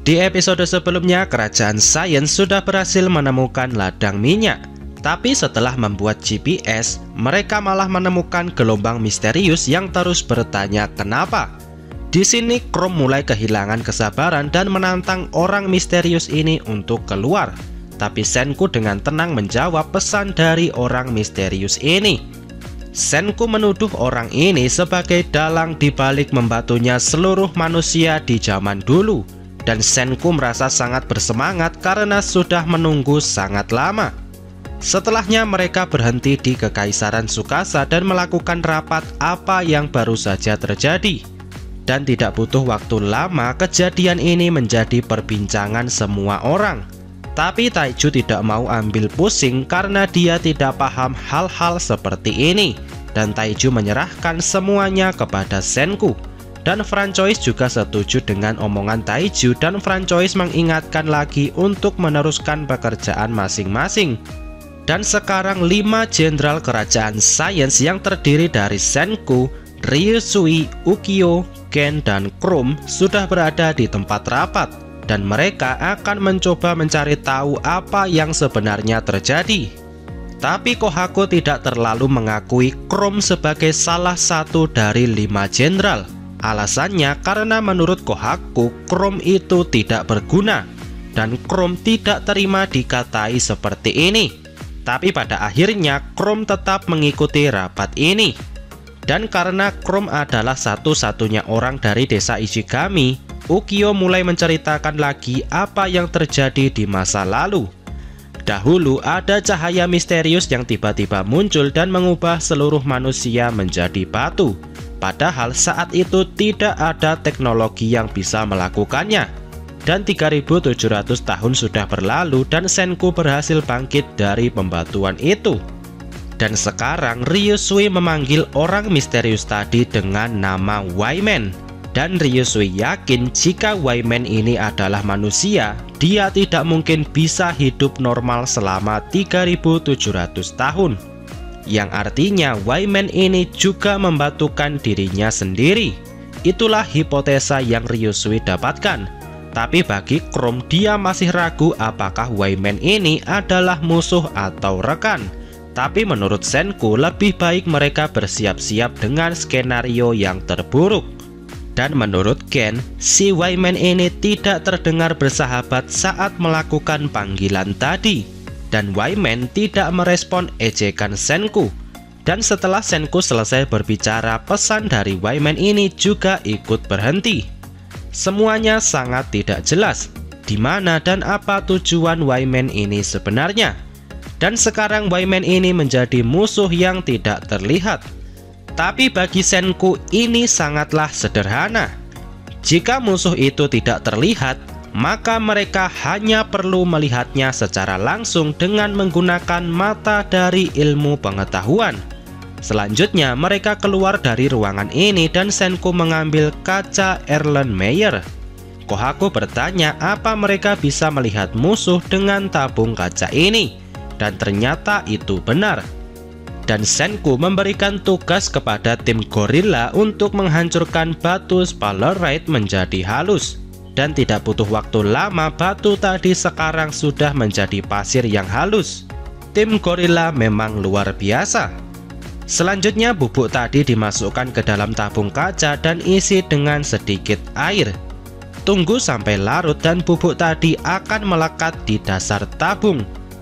Di episode sebelumnya, kerajaan Saiyans sudah berhasil menemukan ladang minyak. Tapi setelah membuat GPS, mereka malah menemukan gelombang misterius yang terus bertanya kenapa. Di sini Chrome mulai kehilangan kesabaran dan menantang orang misterius ini untuk keluar. Tapi Senku dengan tenang menjawab pesan dari orang misterius ini. Senku menuduh orang ini sebagai dalang dibalik membatunya seluruh manusia di zaman dulu. Dan Senku merasa sangat bersemangat karena sudah menunggu sangat lama. Setelahnya mereka berhenti di Kekaisaran Tsukasa dan melakukan rapat apa yang baru saja terjadi. Dan tidak butuh waktu lama, kejadian ini menjadi perbincangan semua orang. Tapi Taiju tidak mau ambil pusing karena dia tidak paham hal-hal seperti ini. Dan Taiju menyerahkan semuanya kepada Senku. Dan Francois juga setuju dengan omongan Taiju dan Francois mengingatkan lagi untuk meneruskan pekerjaan masing-masing. Dan sekarang 5 jenderal kerajaan Saiyans yang terdiri dari Senku, Ryusui, Ukyo, Ken, dan Chrome sudah berada di tempat rapat. Dan mereka akan mencoba mencari tahu apa yang sebenarnya terjadi. Tapi Kohaku tidak terlalu mengakui Chrome sebagai salah satu dari 5 jenderal. Alasannya karena menurut Kohaku, Chrome itu tidak berguna. Dan Chrome tidak terima dikatai seperti ini. Tapi pada akhirnya Chrome tetap mengikuti rapat ini. Dan karena Chrome adalah satu-satunya orang dari desa Ishigami, Ukyo mulai menceritakan lagi apa yang terjadi di masa lalu. Dahulu ada cahaya misterius yang tiba-tiba muncul dan mengubah seluruh manusia menjadi batu. Padahal saat itu tidak ada teknologi yang bisa melakukannya. Dan 3700 tahun sudah berlalu dan Senku berhasil bangkit dari pembatuan itu. Dan sekarang Ryusui memanggil orang misterius tadi dengan nama Wyman. Dan Ryusui yakin jika Wyman ini adalah manusia, dia tidak mungkin bisa hidup normal selama 3700 tahun. Yang artinya Wyman ini juga membatukan dirinya sendiri. Itulah hipotesa yang Ryusui dapatkan. Tapi bagi Chrome, dia masih ragu apakah Wyman ini adalah musuh atau rekan. Tapi menurut Senku, lebih baik mereka bersiap-siap dengan skenario yang terburuk. Dan menurut Ken, si Wyman ini tidak terdengar bersahabat saat melakukan panggilan tadi. Dan Wyman tidak merespon ejekan Senku. Dan setelah Senku selesai berbicara, pesan dari Wyman ini juga ikut berhenti. Semuanya sangat tidak jelas di mana dan apa tujuan Wyman ini sebenarnya. Dan sekarang Wyman ini menjadi musuh yang tidak terlihat. Tapi bagi Senku ini sangatlah sederhana. Jika musuh itu tidak terlihat, maka mereka hanya perlu melihatnya secara langsung dengan menggunakan mata dari ilmu pengetahuan. Selanjutnya mereka keluar dari ruangan ini dan Senku mengambil kaca Erlenmeyer. Kohaku bertanya apa mereka bisa melihat musuh dengan tabung kaca ini. Dan ternyata itu benar. Dan Senku memberikan tugas kepada tim gorila untuk menghancurkan batu sphalerite menjadi halus. Dan tidak butuh waktu lama, batu tadi sekarang sudah menjadi pasir yang halus. Tim gorila memang luar biasa. Selanjutnya bubuk tadi dimasukkan ke dalam tabung kaca dan isi dengan sedikit air. Tunggu sampai larut dan bubuk tadi akan melekat di dasar tabung.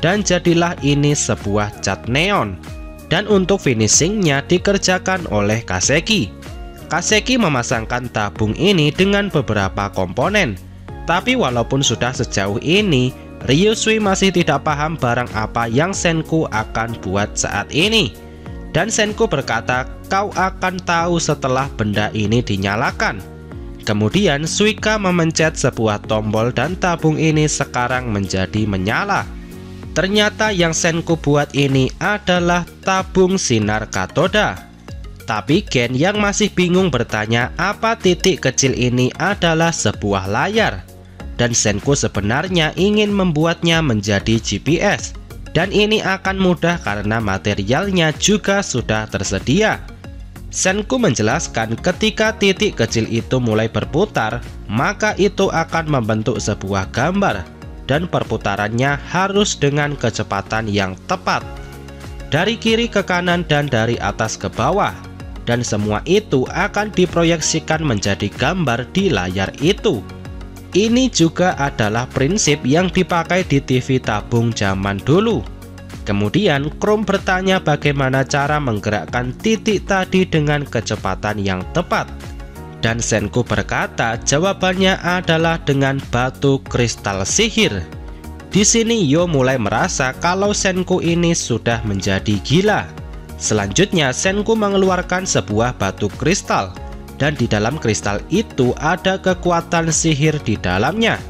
Dan jadilah ini sebuah cat neon. Dan untuk finishingnya dikerjakan oleh Kaseki. Kaseki memasangkan tabung ini dengan beberapa komponen. Tapi walaupun sudah sejauh ini, Ryusui masih tidak paham barang apa yang Senku akan buat saat ini. Dan Senku berkata, kau akan tahu setelah benda ini dinyalakan. Kemudian Suika memencet sebuah tombol dan tabung ini sekarang menjadi menyala. Ternyata yang Senku buat ini adalah tabung sinar katoda. Tapi Ken yang masih bingung bertanya apa titik kecil ini adalah sebuah layar. Dan Senku sebenarnya ingin membuatnya menjadi GPS. Dan ini akan mudah karena materialnya juga sudah tersedia. Senku menjelaskan ketika titik kecil itu mulai berputar, maka itu akan membentuk sebuah gambar dan perputarannya harus dengan kecepatan yang tepat, dari kiri ke kanan dan dari atas ke bawah, dan semua itu akan diproyeksikan menjadi gambar di layar itu. Ini juga adalah prinsip yang dipakai di TV tabung zaman dulu. Kemudian Chrome bertanya bagaimana cara menggerakkan titik tadi dengan kecepatan yang tepat. Dan Senku berkata jawabannya adalah dengan batu kristal sihir. Di sini Yo mulai merasa kalau Senku ini sudah menjadi gila. Selanjutnya Senku mengeluarkan sebuah batu kristal, dan di dalam kristal itu ada kekuatan sihir di dalamnya.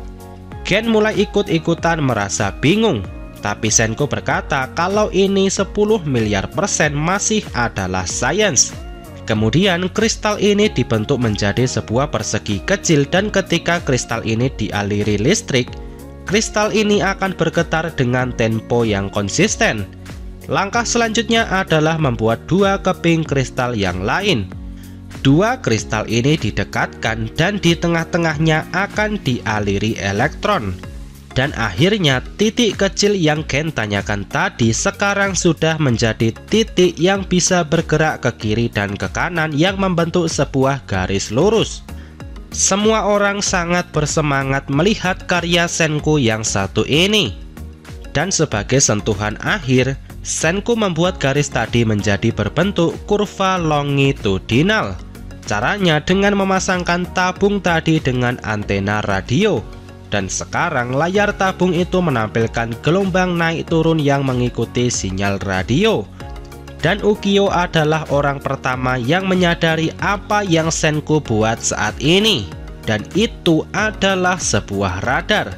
Gen mulai ikut-ikutan merasa bingung, tapi Senku berkata kalau ini 10 miliar % masih adalah sains. Kemudian kristal ini dibentuk menjadi sebuah persegi kecil, dan ketika kristal ini dialiri listrik, kristal ini akan bergetar dengan tempo yang konsisten. Langkah selanjutnya adalah membuat dua keping kristal yang lain. Dua kristal ini didekatkan dan di tengah-tengahnya akan dialiri elektron. Dan akhirnya titik kecil yang Gen tanyakan tadi sekarang sudah menjadi titik yang bisa bergerak ke kiri dan ke kanan yang membentuk sebuah garis lurus. Semua orang sangat bersemangat melihat karya Senku yang satu ini. Dan sebagai sentuhan akhir, Senku membuat garis tadi menjadi berbentuk kurva longitudinal. Caranya dengan memasangkan tabung tadi dengan antena radio. Dan sekarang layar tabung itu menampilkan gelombang naik turun yang mengikuti sinyal radio. Dan Ukyo adalah orang pertama yang menyadari apa yang Senku buat saat ini. Dan itu adalah sebuah radar.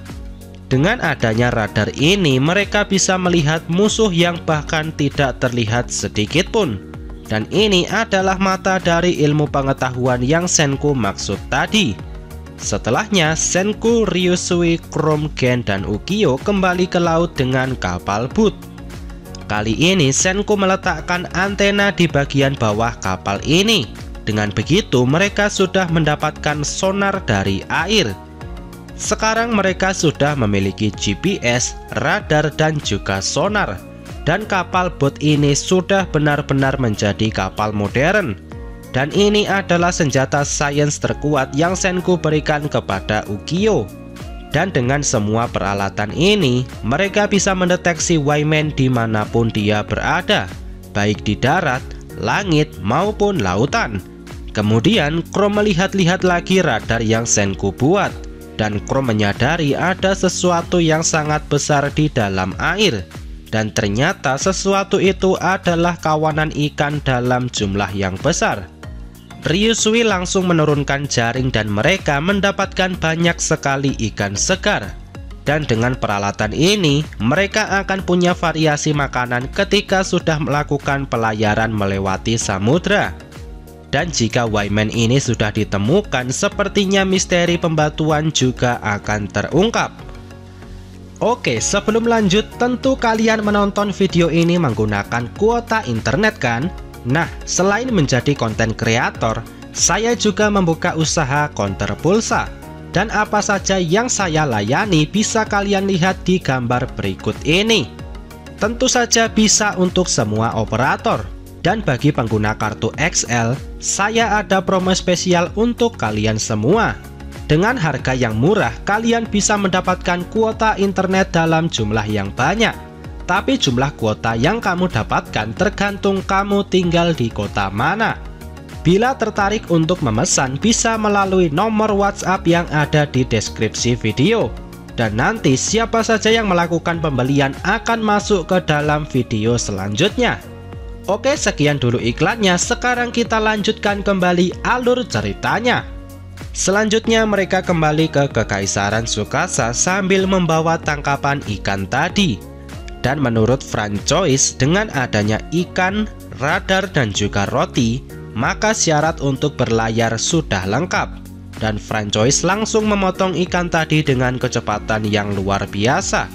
Dengan adanya radar ini, mereka bisa melihat musuh yang bahkan tidak terlihat sedikit pun. Dan ini adalah mata dari ilmu pengetahuan yang Senku maksud tadi. Setelahnya, Senku, Ryusui, Chrome, Gen, dan Ukyo kembali ke laut dengan kapal boot. Kali ini Senku meletakkan antena di bagian bawah kapal ini. Dengan begitu mereka sudah mendapatkan sonar dari air. Sekarang mereka sudah memiliki GPS, radar, dan juga sonar. Dan kapal boot ini sudah benar-benar menjadi kapal modern. Dan ini adalah senjata sains terkuat yang Senku berikan kepada Ukyo. Dan dengan semua peralatan ini, mereka bisa mendeteksi Y-Man dimanapun dia berada, baik di darat, langit, maupun lautan. Kemudian Chrome melihat-lihat lagi radar yang Senku buat. Dan Chrome menyadari ada sesuatu yang sangat besar di dalam air. Dan ternyata sesuatu itu adalah kawanan ikan dalam jumlah yang besar. Ryusui langsung menurunkan jaring dan mereka mendapatkan banyak sekali ikan segar. Dan dengan peralatan ini, mereka akan punya variasi makanan ketika sudah melakukan pelayaran melewati samudra. Dan jika Y-Man ini sudah ditemukan, sepertinya misteri pembatuan juga akan terungkap. Oke, sebelum lanjut, tentu kalian menonton video ini menggunakan kuota internet kan? Nah, selain menjadi konten kreator, saya juga membuka usaha counter pulsa. Dan apa saja yang saya layani bisa kalian lihat di gambar berikut ini. Tentu saja bisa untuk semua operator. Dan bagi pengguna kartu XL, saya ada promo spesial untuk kalian semua. Dengan harga yang murah, kalian bisa mendapatkan kuota internet dalam jumlah yang banyak. Tapi jumlah kuota yang kamu dapatkan tergantung kamu tinggal di kota mana. Bila tertarik untuk memesan, bisa melalui nomor WhatsApp yang ada di deskripsi video. Dan nanti siapa saja yang melakukan pembelian akan masuk ke dalam video selanjutnya. Oke, sekian dulu iklannya. Sekarang kita lanjutkan kembali alur ceritanya. Selanjutnya mereka kembali ke Kekaisaran Tsukasa sambil membawa tangkapan ikan tadi. Dan menurut Francois, dengan adanya ikan, radar, dan juga roti, maka syarat untuk berlayar sudah lengkap. Dan Francois langsung memotong ikan tadi dengan kecepatan yang luar biasa.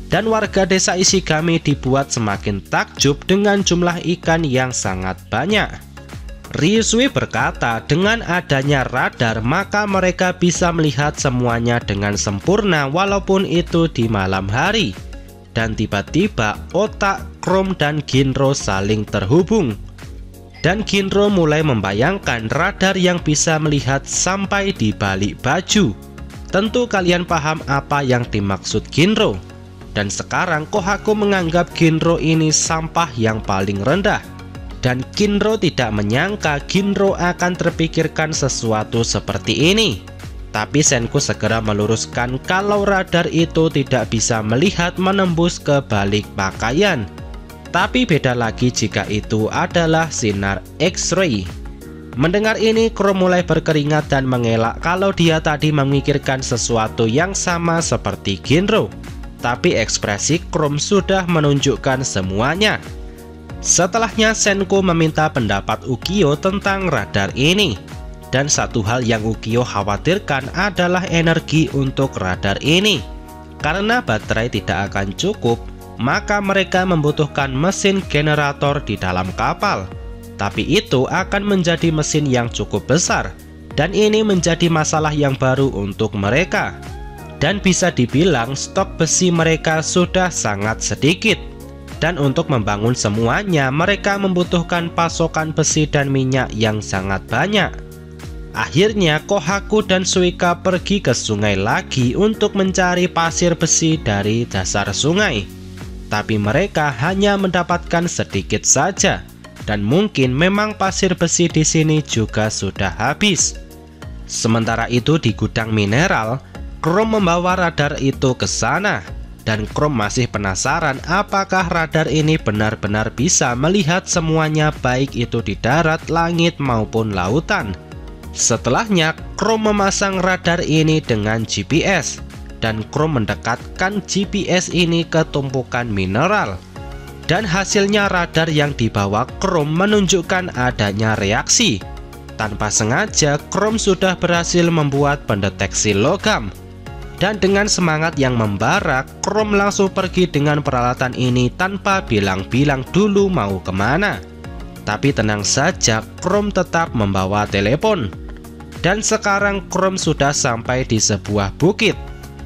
Dan warga desa Ishigami dibuat semakin takjub dengan jumlah ikan yang sangat banyak. Ryusui berkata dengan adanya radar maka mereka bisa melihat semuanya dengan sempurna walaupun itu di malam hari. Dan tiba-tiba otak Chrome dan Ginro saling terhubung. Dan Ginro mulai membayangkan radar yang bisa melihat sampai di balik baju. Tentu kalian paham apa yang dimaksud Ginro. Dan sekarang Kohaku menganggap Ginro ini sampah yang paling rendah. Dan Ginro tidak menyangka Ginro akan terpikirkan sesuatu seperti ini. Tapi Senku segera meluruskan kalau radar itu tidak bisa melihat menembus ke balik pakaian. Tapi beda lagi jika itu adalah sinar X-ray. Mendengar ini, Chrome mulai berkeringat dan mengelak kalau dia tadi memikirkan sesuatu yang sama seperti Ginro. Tapi ekspresi Chrome sudah menunjukkan semuanya. Setelahnya Senku meminta pendapat Ukyo tentang radar ini. Dan satu hal yang Ukyo khawatirkan adalah energi untuk radar ini. Karena baterai tidak akan cukup, maka mereka membutuhkan mesin generator di dalam kapal. Tapi itu akan menjadi mesin yang cukup besar. Dan ini menjadi masalah yang baru untuk mereka. Dan bisa dibilang stok besi mereka sudah sangat sedikit. Dan untuk membangun semuanya, mereka membutuhkan pasokan besi dan minyak yang sangat banyak. Akhirnya, Kohaku dan Suika pergi ke sungai lagi untuk mencari pasir besi dari dasar sungai. Tapi mereka hanya mendapatkan sedikit saja. Dan mungkin memang pasir besi di sini juga sudah habis. Sementara itu di gudang mineral, Chrome membawa radar itu ke sana. Dan Chrome masih penasaran apakah radar ini benar-benar bisa melihat semuanya baik itu di darat, langit maupun lautan. Setelahnya Chrome memasang radar ini dengan GPS. Dan Chrome mendekatkan GPS ini ke tumpukan mineral. Dan hasilnya radar yang dibawa Chrome menunjukkan adanya reaksi. Tanpa sengaja Chrome sudah berhasil membuat pendeteksi logam. Dan dengan semangat yang membara, Chrome langsung pergi dengan peralatan ini tanpa bilang-bilang dulu mau kemana. Tapi tenang saja, Chrome tetap membawa telepon. Dan sekarang Chrome sudah sampai di sebuah bukit.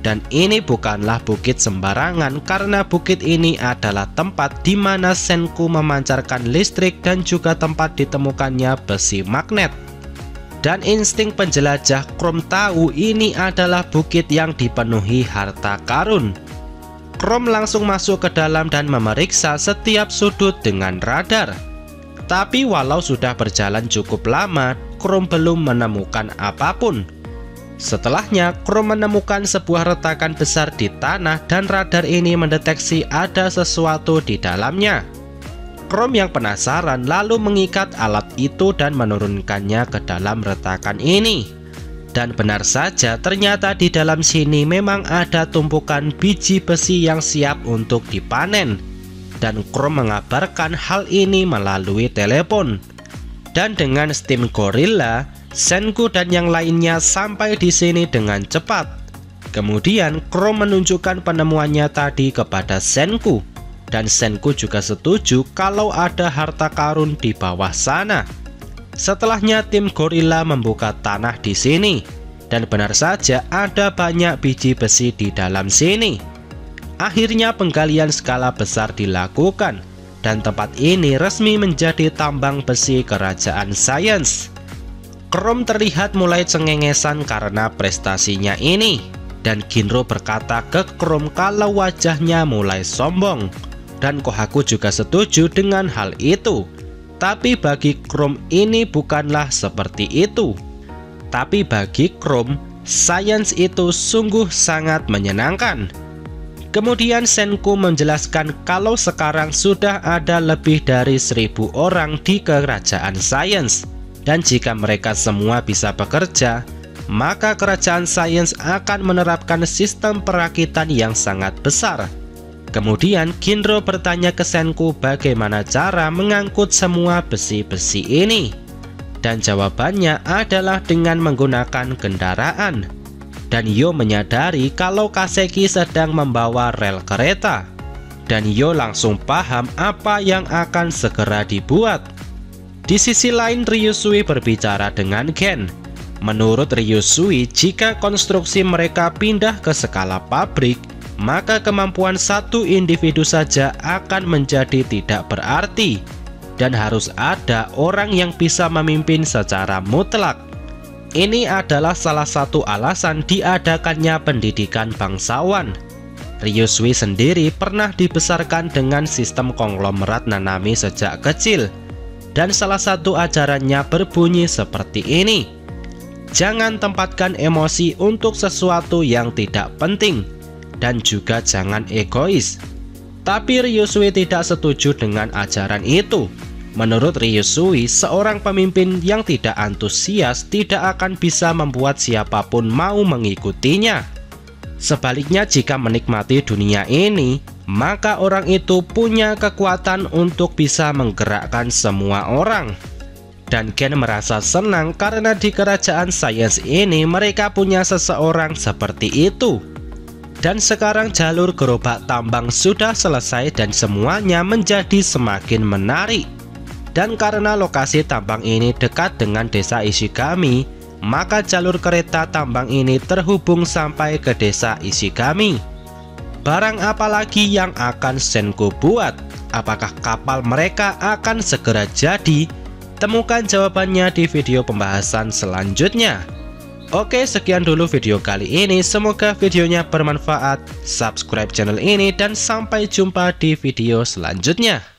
Dan ini bukanlah bukit sembarangan karena bukit ini adalah tempat di mana Senku memancarkan listrik dan juga tempat ditemukannya besi magnet. Dan insting penjelajah Chrome tahu ini adalah bukit yang dipenuhi harta karun. Chrome langsung masuk ke dalam dan memeriksa setiap sudut dengan radar. Tapi walau sudah berjalan cukup lama, Chrome belum menemukan apapun. Setelahnya, Chrome menemukan sebuah retakan besar di tanah dan radar ini mendeteksi ada sesuatu di dalamnya. Chrome yang penasaran lalu mengikat alat itu dan menurunkannya ke dalam retakan ini. Dan benar saja ternyata di dalam sini memang ada tumpukan biji besi yang siap untuk dipanen. Dan Chrome mengabarkan hal ini melalui telepon. Dan dengan Steam Gorilla, Senku dan yang lainnya sampai di sini dengan cepat. Kemudian Chrome menunjukkan penemuannya tadi kepada Senku. Dan Senku juga setuju kalau ada harta karun di bawah sana. Setelahnya tim gorila membuka tanah di sini. Dan benar saja ada banyak biji besi di dalam sini. Akhirnya penggalian skala besar dilakukan. Dan tempat ini resmi menjadi tambang besi kerajaan sains. Chrome terlihat mulai cengengesan karena prestasinya ini. Dan Ginro berkata ke Chrome kalau wajahnya mulai sombong. Dan Kohaku juga setuju dengan hal itu. Tapi bagi Chrome ini bukanlah seperti itu. Tapi bagi Chrome, sains itu sungguh sangat menyenangkan. Kemudian Senku menjelaskan kalau sekarang sudah ada lebih dari 1000 orang di kerajaan sains. Dan jika mereka semua bisa bekerja, maka kerajaan sains akan menerapkan sistem perakitan yang sangat besar. Kemudian Ginro bertanya ke Senku bagaimana cara mengangkut semua besi-besi ini. Dan jawabannya adalah dengan menggunakan kendaraan. Dan Yo menyadari kalau Kaseki sedang membawa rel kereta. Dan Yo langsung paham apa yang akan segera dibuat. Di sisi lain, Ryusui berbicara dengan Gen. Menurut Ryusui, jika konstruksi mereka pindah ke skala pabrik, maka kemampuan satu individu saja akan menjadi tidak berarti, dan harus ada orang yang bisa memimpin secara mutlak. Ini adalah salah satu alasan diadakannya pendidikan bangsawan. Ryusui sendiri pernah dibesarkan dengan sistem konglomerat Nanami sejak kecil, dan salah satu ajarannya berbunyi seperti ini: jangan tempatkan emosi untuk sesuatu yang tidak penting, dan juga jangan egois. Tapi Ryusui tidak setuju dengan ajaran itu. Menurut Ryusui, seorang pemimpin yang tidak antusias tidak akan bisa membuat siapapun mau mengikutinya. Sebaliknya, jika menikmati dunia ini, maka orang itu punya kekuatan untuk bisa menggerakkan semua orang. Dan Gen merasa senang karena di kerajaan sains ini mereka punya seseorang seperti itu. Dan sekarang jalur gerobak tambang sudah selesai dan semuanya menjadi semakin menarik. Dan karena lokasi tambang ini dekat dengan desa Ishigami, maka jalur kereta tambang ini terhubung sampai ke desa Ishigami. Barang apa lagi yang akan Senku buat? Apakah kapal mereka akan segera jadi? Temukan jawabannya di video pembahasan selanjutnya. Oke, sekian dulu video kali ini. Semoga videonya bermanfaat. Subscribe channel ini dan sampai jumpa di video selanjutnya.